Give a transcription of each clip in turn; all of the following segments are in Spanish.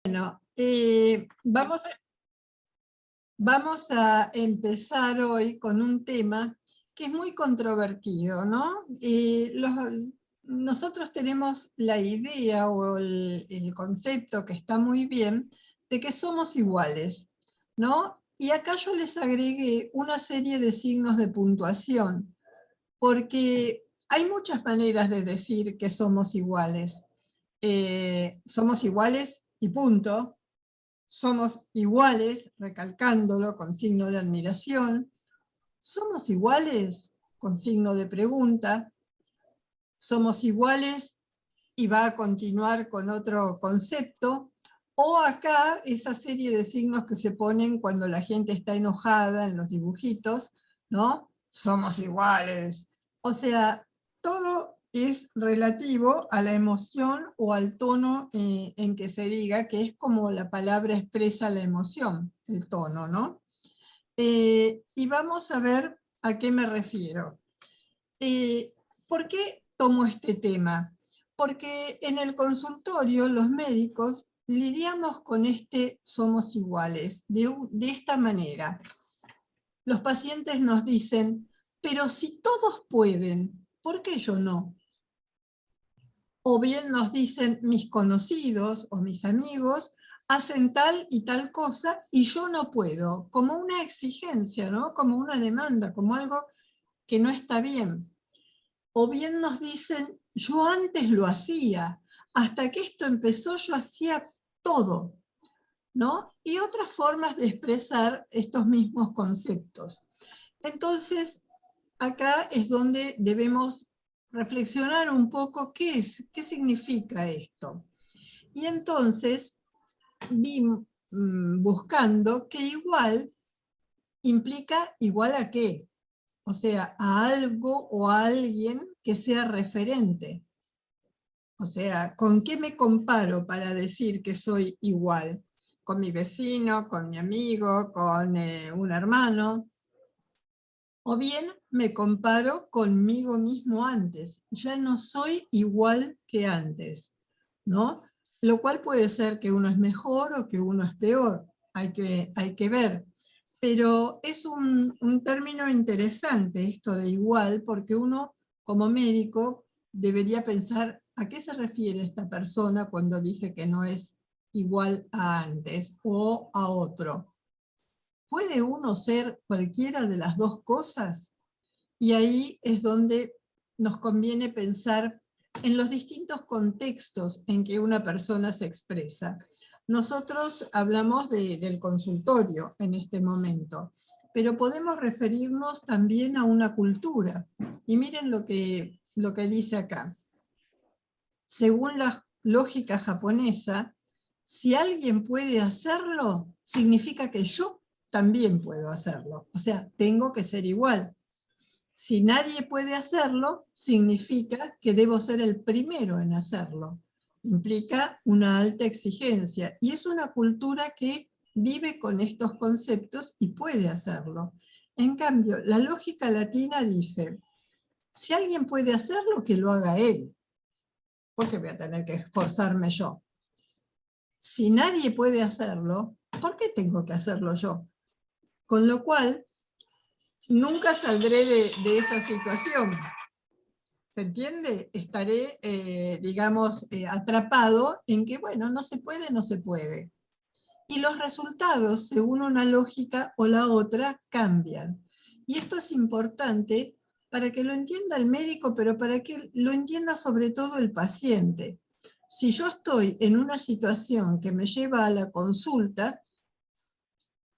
Bueno, vamos a empezar hoy con un tema que es muy controvertido, ¿no? Nosotros tenemos la idea o el concepto que está muy bien de que somos iguales, ¿no? Y acá yo les agregué una serie de signos de puntuación, porque hay muchas maneras de decir que somos iguales. Somos iguales y punto. Somos iguales, recalcándolo con signo de admiración. Somos iguales, con signo de pregunta. Somos iguales y va a continuar con otro concepto. O acá, esa serie de signos que se ponen cuando la gente está enojada en los dibujitos, ¿no? Somos iguales. O sea, todo es relativo a la emoción o al tono en que se diga, que es como la palabra expresa la emoción, el tono, ¿no? Y vamos a ver a qué me refiero. ¿Por qué tomo este tema? Porque en el consultorio los médicos lidiamos con este somos iguales, de esta manera. Los pacientes nos dicen, pero si todos pueden, ¿por qué yo no? O bien nos dicen, mis conocidos o mis amigos hacen tal y tal cosa y yo no puedo, como una exigencia, ¿no? Como una demanda, como algo que no está bien. O bien nos dicen, yo antes lo hacía, hasta que esto empezó yo hacía todo, ¿no? Y otras formas de expresar estos mismos conceptos. Entonces, acá es donde debemos reflexionar un poco qué significa esto. Y entonces vi buscando que igual implica igual a qué. O sea, a algo o a alguien que sea referente. O sea, ¿con qué me comparo para decir que soy igual? ¿Con mi vecino, con mi amigo, con un hermano? O bien me comparo conmigo mismo antes. Ya no soy igual que antes, ¿no? Lo cual puede ser que uno es mejor o que uno es peor. Hay que ver. Pero es un término interesante esto de igual, porque uno como médico debería pensar a qué se refiere esta persona cuando dice que no es igual a antes o a otro. ¿Puede uno ser cualquiera de las dos cosas? Y ahí es donde nos conviene pensar en los distintos contextos en que una persona se expresa. Nosotros hablamos del consultorio en este momento, pero podemos referirnos también a una cultura. Y miren lo que dice acá. Según la lógica japonesa, si alguien puede hacerlo, significa que yo también puedo hacerlo. O sea, tengo que ser igual. Si nadie puede hacerlo, significa que debo ser el primero en hacerlo. Implica una alta exigencia y es una cultura que vive con estos conceptos y puede hacerlo. En cambio, la lógica latina dice, si alguien puede hacerlo, que lo haga él. ¿Por qué voy a tener que esforzarme yo? Si nadie puede hacerlo, ¿por qué tengo que hacerlo yo? Con lo cual, nunca saldré de esa situación. ¿Se entiende? Estaré, digamos, atrapado en que, bueno, no se puede, no se puede. Y los resultados, según una lógica o la otra, cambian. Y esto es importante para que lo entienda el médico, pero para que lo entienda sobre todo el paciente. Si yo estoy en una situación que me lleva a la consulta,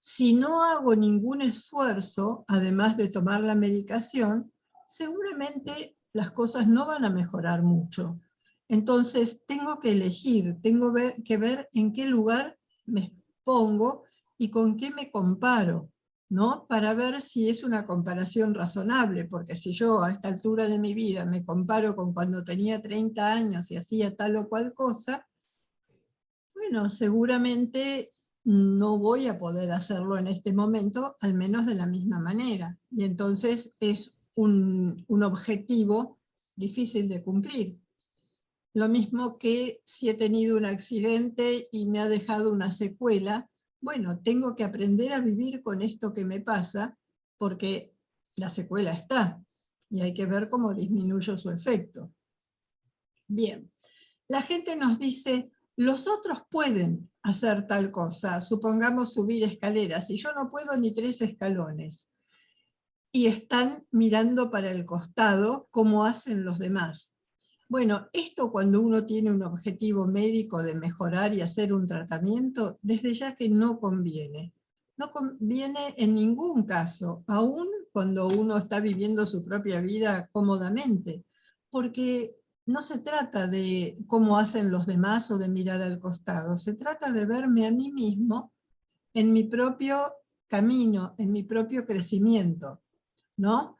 si no hago ningún esfuerzo, además de tomar la medicación, seguramente las cosas no van a mejorar mucho. Entonces tengo que elegir, tengo que ver en qué lugar me pongo y con qué me comparo, ¿no? Para ver si es una comparación razonable, porque si yo a esta altura de mi vida me comparo con cuando tenía 30 años y hacía tal o cual cosa, bueno, seguramente no voy a poder hacerlo en este momento, al menos de la misma manera. Y entonces es un objetivo difícil de cumplir. Lo mismo que si he tenido un accidente y me ha dejado una secuela, bueno, tengo que aprender a vivir con esto que me pasa, porque la secuela está, y hay que ver cómo disminuyo su efecto. Bien, la gente nos dice, los otros pueden hacer tal cosa, supongamos subir escaleras, y yo no puedo ni 3 escalones. Y están mirando para el costado como hacen los demás. Bueno, esto cuando uno tiene un objetivo médico de mejorar y hacer un tratamiento, desde ya que no conviene. No conviene en ningún caso, aun cuando uno está viviendo su propia vida cómodamente, porque no se trata de cómo hacen los demás o de mirar al costado, se trata de verme a mí mismo en mi propio camino, en mi propio crecimiento, ¿no?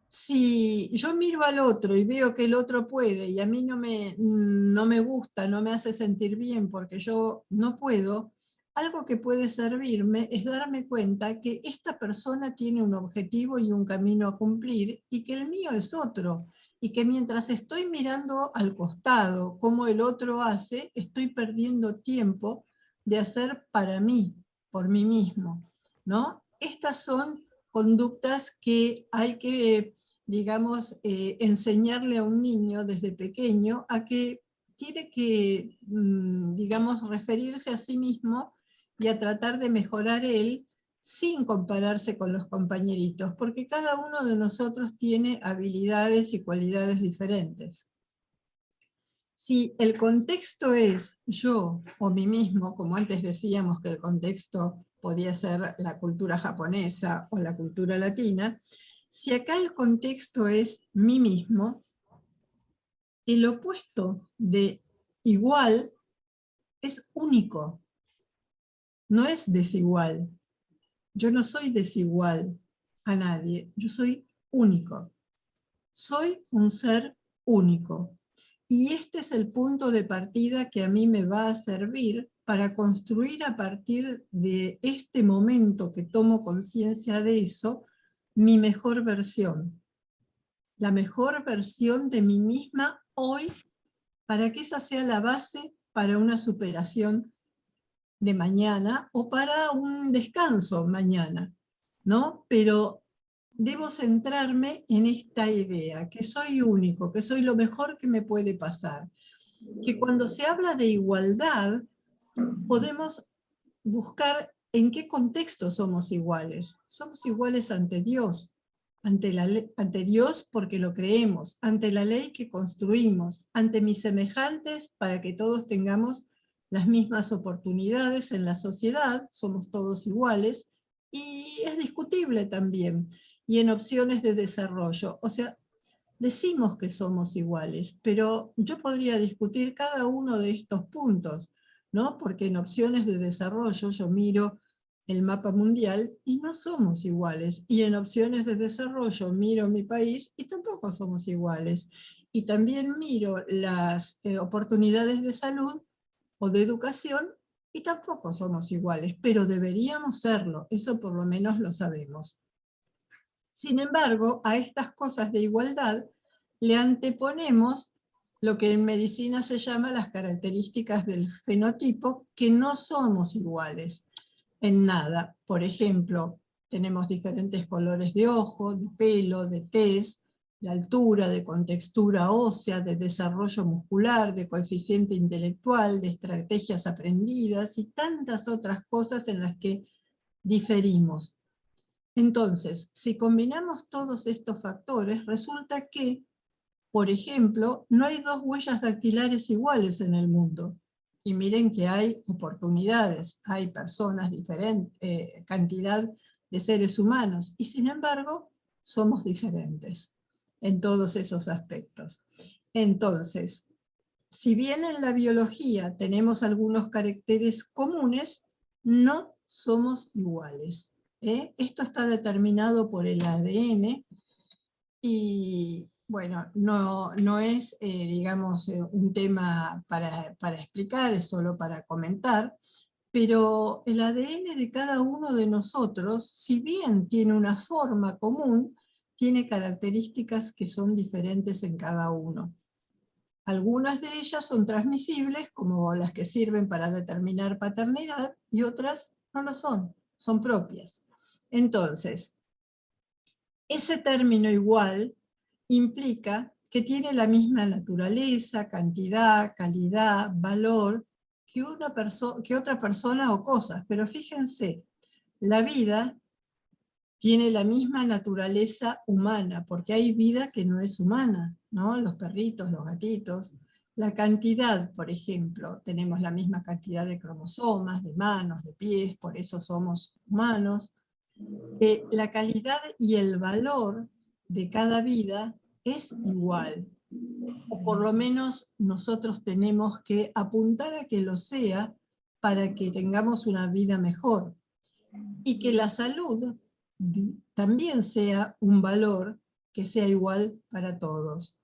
Si yo miro al otro y veo que el otro puede y a mí no me gusta, no me hace sentir bien porque yo no puedo, algo que puede servirme es darme cuenta que esta persona tiene un objetivo y un camino a cumplir y que el mío es otro. Y que mientras estoy mirando al costado cómo el otro hace, estoy perdiendo tiempo de hacer para mí, por mí mismo, ¿no? Estas son conductas que hay que, digamos, enseñarle a un niño desde pequeño a que tiene que, digamos, referirse a sí mismo y a tratar de mejorar él sin compararse con los compañeritos, porque cada uno de nosotros tiene habilidades y cualidades diferentes. Si el contexto es yo o mí mismo, como antes decíamos que el contexto podía ser la cultura japonesa o la cultura latina, si acá el contexto es mí mismo, el opuesto de igual es único, no es desigual. Yo no soy desigual a nadie, yo soy único. Soy un ser único. Y este es el punto de partida que a mí me va a servir para construir a partir de este momento que tomo conciencia de eso, mi mejor versión. La mejor versión de mí misma hoy, para que esa sea la base para una superación de mañana o para un descanso mañana, ¿no? Pero debo centrarme en esta idea, que soy único, que soy lo mejor que me puede pasar. Que cuando se habla de igualdad, podemos buscar en qué contexto somos iguales. Somos iguales ante Dios, ante Dios porque lo creemos, ante la ley que construimos, ante mis semejantes para que todos tengamos las mismas oportunidades en la sociedad, somos todos iguales, y es discutible también, y en opciones de desarrollo. O sea, decimos que somos iguales, pero yo podría discutir cada uno de estos puntos, ¿no? Porque en opciones de desarrollo yo miro el mapa mundial y no somos iguales, y en opciones de desarrollo miro mi país y tampoco somos iguales. Y también miro las oportunidades de salud o de educación y tampoco somos iguales, pero deberíamos serlo, eso por lo menos lo sabemos. Sin embargo, a estas cosas de igualdad le anteponemos lo que en medicina se llama las características del fenotipo, que no somos iguales en nada. Por ejemplo, tenemos diferentes colores de ojo, de pelo, de tez, de altura, de contextura ósea, de desarrollo muscular, de coeficiente intelectual, de estrategias aprendidas y tantas otras cosas en las que diferimos. Entonces, si combinamos todos estos factores, resulta que, por ejemplo, no hay 2 huellas dactilares iguales en el mundo. Y miren que hay oportunidades, hay personas diferentes, cantidad de seres humanos, y sin embargo, somos diferentes en todos esos aspectos. Entonces, si bien en la biología tenemos algunos caracteres comunes, no somos iguales. Esto está determinado por el ADN y, bueno, no es, digamos, un tema para explicar, es solo para comentar, pero el ADN de cada uno de nosotros, si bien tiene una forma común, tiene características que son diferentes en cada uno. Algunas de ellas son transmisibles, como las que sirven para determinar paternidad, y otras no lo son, son propias. Entonces, ese término igual implica que tiene la misma naturaleza, cantidad, calidad, valor que otra persona o cosas. Pero fíjense, la vida tiene la misma naturaleza humana, porque hay vida que no es humana, ¿no? Los perritos, los gatitos. La cantidad, por ejemplo, tenemos la misma cantidad de cromosomas, de manos, de pies, por eso somos humanos. La calidad y el valor de cada vida es igual, o por lo menos nosotros tenemos que apuntar a que lo sea para que tengamos una vida mejor, y que la salud también sea un valor que sea igual para todos.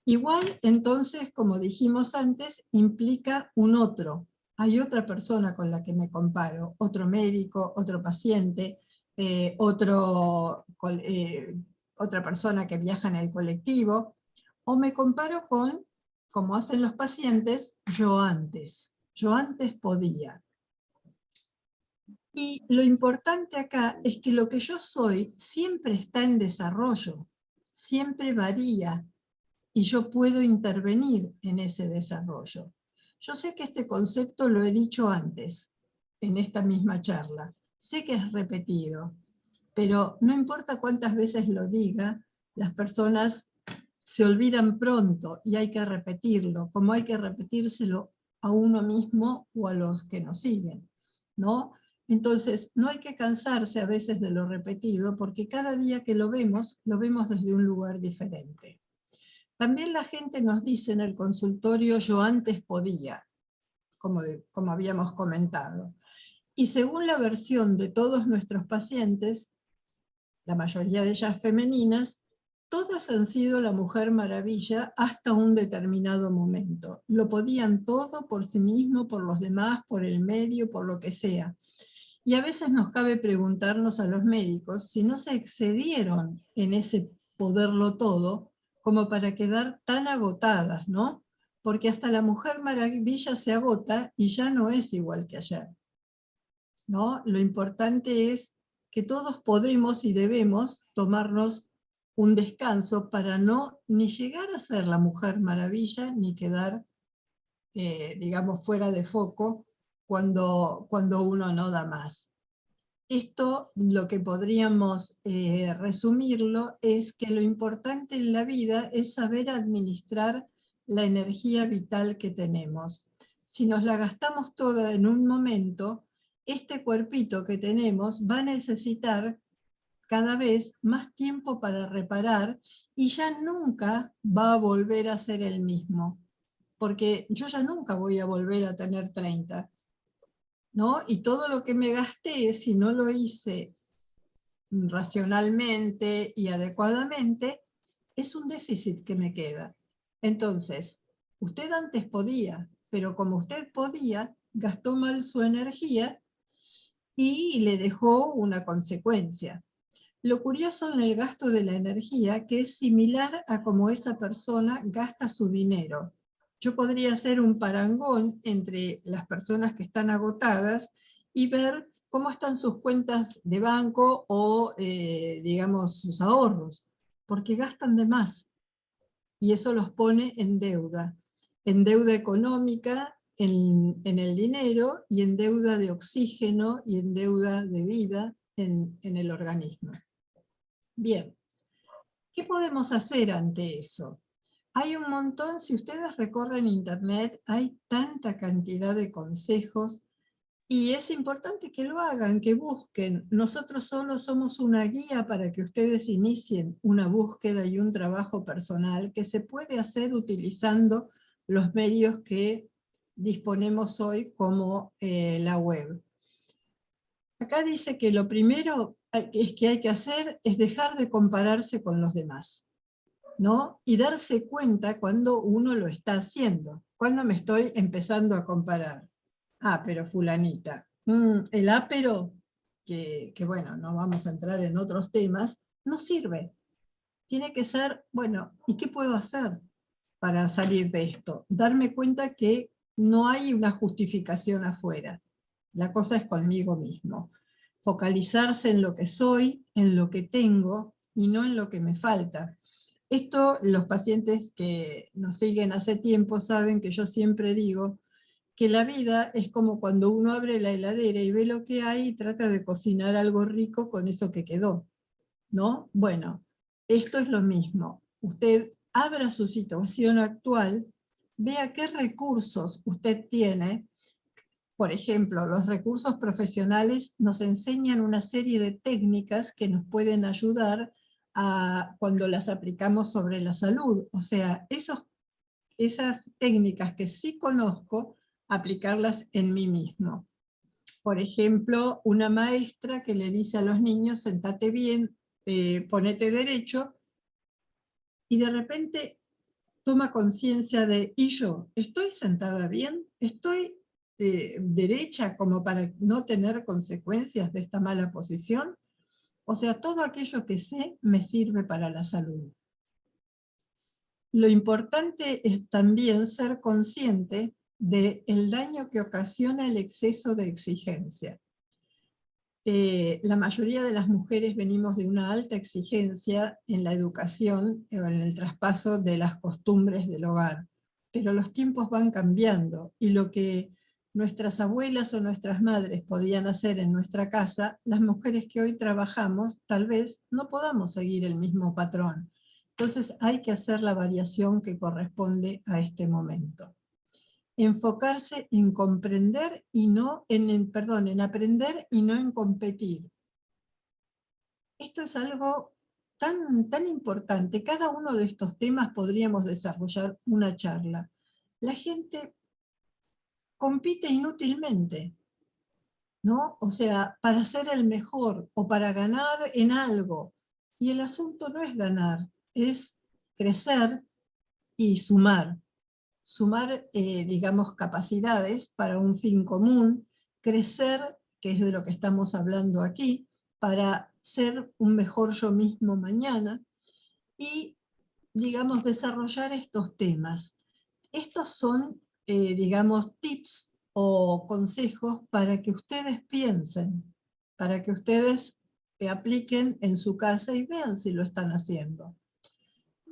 Igual, entonces, como dijimos antes, implica un otro. Hay otra persona con la que me comparo, otro médico, otro paciente, otra persona que viaja en el colectivo, o me comparo con, como hacen los pacientes, yo antes podía. Y lo importante acá es que lo que yo soy siempre está en desarrollo, siempre varía, y yo puedo intervenir en ese desarrollo. Yo sé que este concepto lo he dicho antes, en esta misma charla, sé que es repetido, pero no importa cuántas veces lo diga, las personas se olvidan pronto y hay que repetirlo, como hay que repetírselo a uno mismo o a los que nos siguen, ¿no? Entonces, no hay que cansarse a veces de lo repetido, porque cada día que lo vemos desde un lugar diferente. También la gente nos dice en el consultorio, yo antes podía, como habíamos comentado. Y según la versión de todos nuestros pacientes, la mayoría de ellas femeninas, todas han sido la Mujer Maravilla hasta un determinado momento. Lo podían todo por sí mismo, por los demás, por el medio, por lo que sea. Y a veces nos cabe preguntarnos a los médicos si no se excedieron en ese poderlo todo como para quedar tan agotadas, ¿no? Porque hasta la Mujer Maravilla se agota y ya no es igual que ayer, ¿no? Lo importante es que todos podemos y debemos tomarnos un descanso para no ni llegar a ser la Mujer Maravilla, ni quedar, digamos, fuera de foco cuando uno no da más. Esto, lo que podríamos resumirlo, es que lo importante en la vida es saber administrar la energía vital que tenemos. Si nos la gastamos toda en un momento, este cuerpito que tenemos va a necesitar cada vez más tiempo para reparar y ya nunca va a volver a ser el mismo. Porque yo ya nunca voy a volver a tener 30, ¿no? Y todo lo que me gasté, si no lo hice racionalmente y adecuadamente, es un déficit que me queda. Entonces, usted antes podía, pero como usted podía, gastó mal su energía y le dejó una consecuencia. Lo curioso en el gasto de la energía, que es similar a cómo esa persona gasta su dinero. Yo podría hacer un parangón entre las personas que están agotadas y ver cómo están sus cuentas de banco o, digamos, sus ahorros, porque gastan de más, y eso los pone en deuda económica, en el dinero, y en deuda de oxígeno, y en deuda de vida en el organismo. Bien, ¿qué podemos hacer ante eso? Hay un montón, si ustedes recorren internet, hay tanta cantidad de consejos, y es importante que lo hagan, que busquen. Nosotros solo somos una guía para que ustedes inicien una búsqueda y un trabajo personal que se puede hacer utilizando los medios que disponemos hoy, como la web. Acá dice que lo primero que hay que hacer es dejar de compararse con los demás, ¿no? Y darse cuenta cuando uno lo está haciendo. Cuando me estoy empezando a comparar. Ah, pero fulanita. El ápero, que bueno, no vamos a entrar en otros temas, no sirve. Tiene que ser, bueno, ¿y qué puedo hacer? para salir de esto? Darme cuenta que no hay una justificación afuera. La cosa es conmigo mismo. Focalizarse en lo que soy, en lo que tengo, y no en lo que me falta. Esto los pacientes que nos siguen hace tiempo saben que yo siempre digo que la vida es como cuando uno abre la heladera y ve lo que hay y trata de cocinar algo rico con eso que quedó, ¿no? Bueno, esto es lo mismo. Usted abra su situación actual, vea qué recursos usted tiene. Por ejemplo, los recursos profesionales nos enseñan una serie de técnicas que nos pueden ayudar cuando las aplicamos sobre la salud. O sea, esas técnicas que sí conozco, aplicarlas en mí mismo. Por ejemplo, una maestra que le dice a los niños, sentate bien, ponete derecho, y de repente toma conciencia de, ¿y yo? ¿Estoy sentada bien? ¿Estoy derecha como para no tener consecuencias de esta mala posición? O sea, todo aquello que sé me sirve para la salud. Lo importante es también ser consciente del daño que ocasiona el exceso de exigencia. La mayoría de las mujeres venimos de una alta exigencia en la educación o en el traspaso de las costumbres del hogar, pero los tiempos van cambiando y lo que nuestras abuelas o nuestras madres podían hacer en nuestra casa, las mujeres que hoy trabajamos tal vez no podamos seguir el mismo patrón. Entonces hay que hacer la variación que corresponde a este momento. Enfocarse en comprender y no en aprender y no en competir. Esto es algo tan importante. Cada uno de estos temas podríamos desarrollar una charla. La gente compite inútilmente, ¿no? O sea, para ser el mejor o para ganar en algo. Y el asunto no es ganar, es crecer y sumar. Sumar, digamos, capacidades para un fin común, crecer, que es de lo que estamos hablando aquí, para ser un mejor yo mismo mañana, y, digamos, desarrollar estos temas. Estos son, digamos, tips o consejos para que ustedes piensen, para que ustedes apliquen en su casa y vean si lo están haciendo.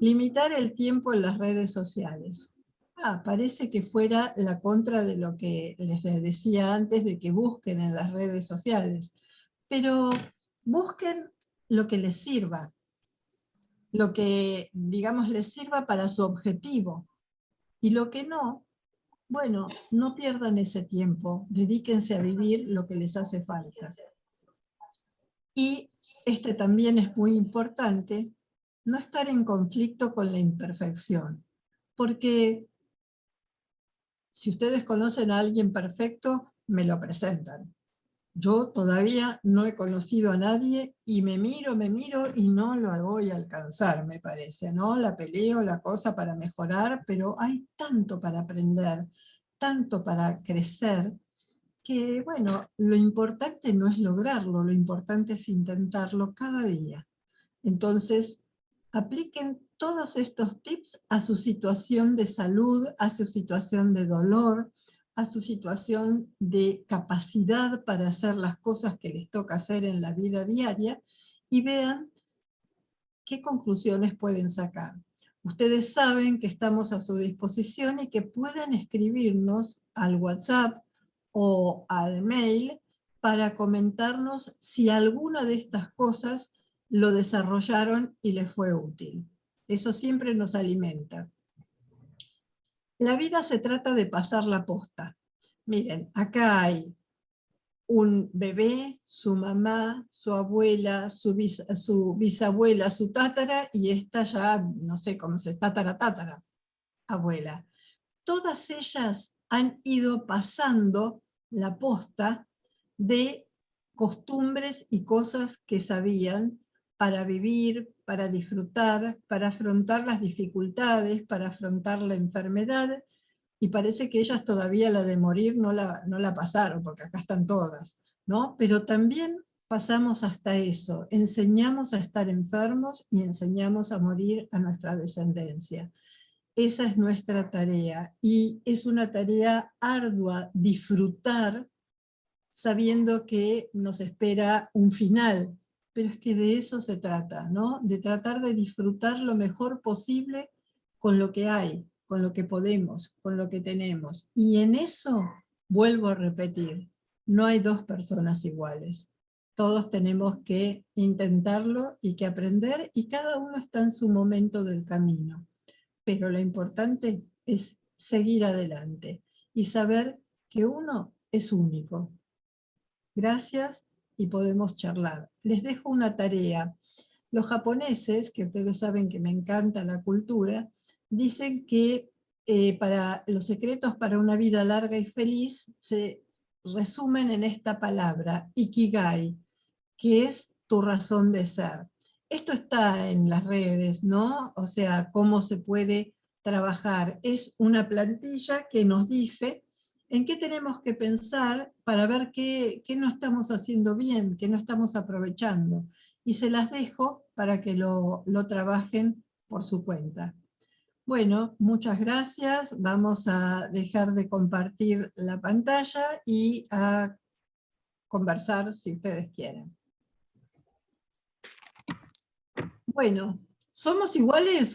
Limitar el tiempo en las redes sociales. Parece que fuera la contra de lo que les decía antes de que busquen en las redes sociales. Pero busquen lo que les sirva, lo que, digamos, les sirva para su objetivo. Y lo que no, bueno, no pierdan ese tiempo, dedíquense a vivir lo que les hace falta. Y este también es muy importante, no estar en conflicto con la imperfección. Porque si ustedes conocen a alguien perfecto, me lo presentan. Yo todavía no he conocido a nadie y me miro y no lo voy a alcanzar, me parece, ¿no? La peleo, la cosa para mejorar, pero hay tanto para aprender, tanto para crecer, que bueno, lo importante no es lograrlo, lo importante es intentarlo cada día. Entonces, apliquen todos estos tips a su situación de salud, a su situación de dolor, a su situación de capacidad para hacer las cosas que les toca hacer en la vida diaria y vean qué conclusiones pueden sacar. Ustedes saben que estamos a su disposición y que pueden escribirnos al WhatsApp o al mail para comentarnos si alguna de estas cosas lo desarrollaron y les fue útil. Eso siempre nos alimenta. La vida se trata de pasar la posta. Miren, acá hay un bebé, su mamá, su abuela, su bisabuela, su tátara, y esta ya, no sé cómo se tátara, abuela. Todas ellas han ido pasando la posta de costumbres y cosas que sabían para vivir, para disfrutar, para afrontar las dificultades, para afrontar la enfermedad, y parece que ellas todavía la de morir no la pasaron, porque acá están todas, ¿no? Pero también pasamos hasta eso, enseñamos a estar enfermos y enseñamos a morir a nuestra descendencia. esa es nuestra tarea, y es una tarea ardua disfrutar sabiendo que nos espera un final, pero es que de eso se trata, ¿no? De tratar de disfrutar lo mejor posible con lo que hay, con lo que podemos, con lo que tenemos. Y en eso, vuelvo a repetir, no hay dos personas iguales. Todos tenemos que intentarlo y que aprender, y cada uno está en su momento del camino. Pero lo importante es seguir adelante y saber que uno es único. Gracias y podemos charlar. Les dejo una tarea. Los japoneses, que ustedes saben que me encanta la cultura, dicen que para los secretos para una vida larga y feliz se resumen en esta palabra, ikigai, que es tu razón de ser. Esto está en las redes, ¿no? O sea, cómo se puede trabajar. Es una plantilla que nos dice en qué tenemos que pensar para ver qué no estamos haciendo bien, qué no estamos aprovechando. Y se las dejo para que lo trabajen por su cuenta. Bueno, muchas gracias. Vamos a dejar de compartir la pantalla y a conversar si ustedes quieren. Bueno, ¿somos iguales?